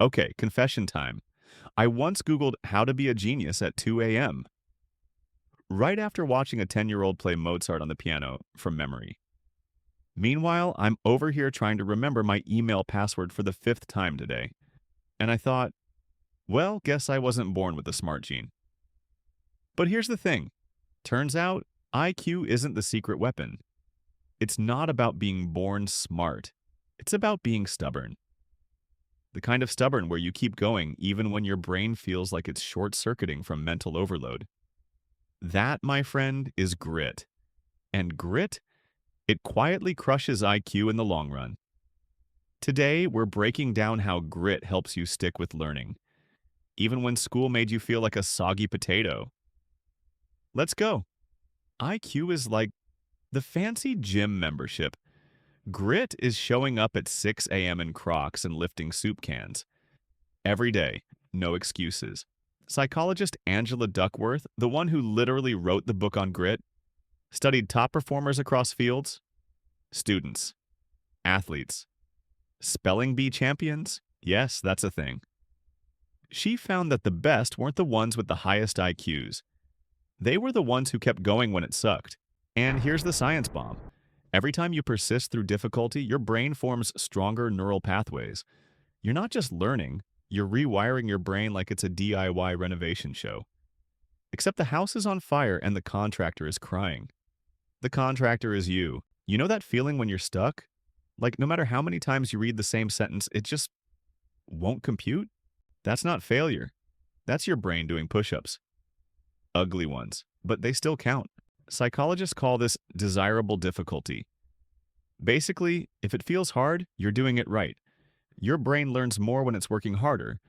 Okay, confession time. I once Googled how to be a genius at 2 a.m., right after watching a 10-year-old play Mozart on the piano from memory. Meanwhile, I'm over here trying to remember my email password for the fifth time today. And I thought, well, guess I wasn't born with the smart gene. But here's the thing. Turns out, IQ isn't the secret weapon. It's not about being born smart. It's about being stubborn. The kind of stubborn where you keep going even when your brain feels like it's short-circuiting from mental overload. That, my friend, is grit. And grit, it quietly crushes IQ in the long run. Today, we're breaking down how grit helps you stick with learning, even when school made you feel like a soggy potato. Let's go. IQ is like the fancy gym membership. Grit is showing up at 6 a.m. in Crocs and lifting soup cans. Every day, no excuses. Psychologist Angela Duckworth, the one who literally wrote the book on grit, studied top performers across fields, students, athletes, spelling bee champions. Yes, that's a thing. She found that the best weren't the ones with the highest IQs. They were the ones who kept going when it sucked. And here's the science bomb. Every time you persist through difficulty, your brain forms stronger neural pathways. You're not just learning, you're rewiring your brain like it's a DIY renovation show. Except the house is on fire and the contractor is crying. The contractor is you. You know that feeling when you're stuck? Like no matter how many times you read the same sentence, it just won't compute? That's not failure. That's your brain doing push-ups. Ugly ones, but they still count. Psychologists call this desirable difficulty. Basically, if it feels hard, you're doing it right. Your brain learns more when it's working harder,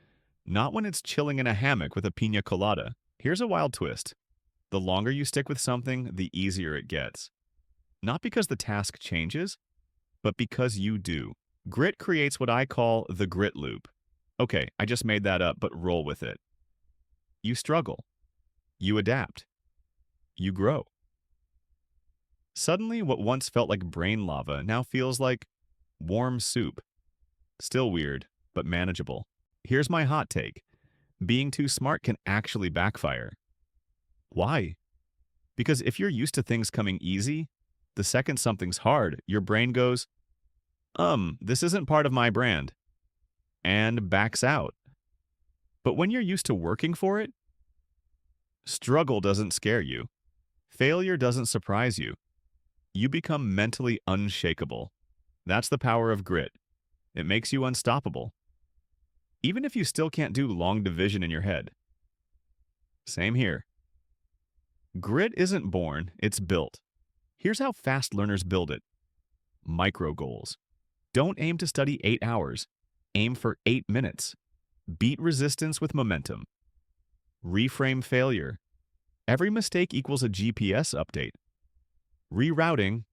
not when it's chilling in a hammock with a pina colada. Here's a wild twist. The longer you stick with something, the easier it gets. Not because the task changes, but because you do. Grit creates what I call the grit loop. Okay, I just made that up, but roll with it. You struggle. You adapt. You grow. Suddenly, what once felt like brain lava now feels like warm soup. Still weird, but manageable. Here's my hot take. Being too smart can actually backfire. Why? Because if you're used to things coming easy, the second something's hard, your brain goes, this isn't part of my brand, and backs out. But when you're used to working for it, struggle doesn't scare you. Failure doesn't surprise you. You become mentally unshakable. That's the power of grit. It makes you unstoppable. Even if you still can't do long division in your head. Same here. Grit isn't born, it's built. Here's how fast learners build it. Micro goals. Don't aim to study 8 hours. Aim for 8 minutes. Beat resistance with momentum. Reframe failure. Every mistake equals a GPS update. Rerouting.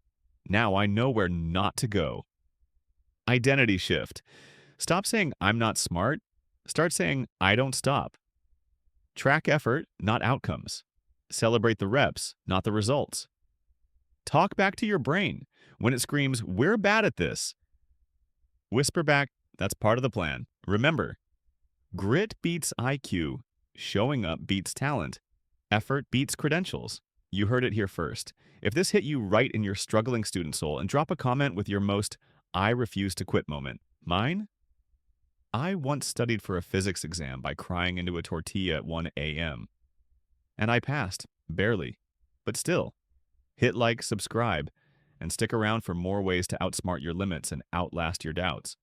Now I know where not to go. Identity shift. Stop saying I'm not smart. Start saying I don't stop. Track effort, not outcomes. Celebrate the reps, not the results. Talk back to your brain. When it screams, we're bad at this, whisper back, that's part of the plan. Remember, grit beats IQ. Showing up beats talent. Effort beats credentials. You heard it here first. If this hit you right in your struggling student soul, and drop a comment with your most I refuse to quit moment. Mine? I once studied for a physics exam by crying into a tortilla at 1 a.m. And I passed, barely. But still, hit like, subscribe, and stick around for more ways to outsmart your limits and outlast your doubts.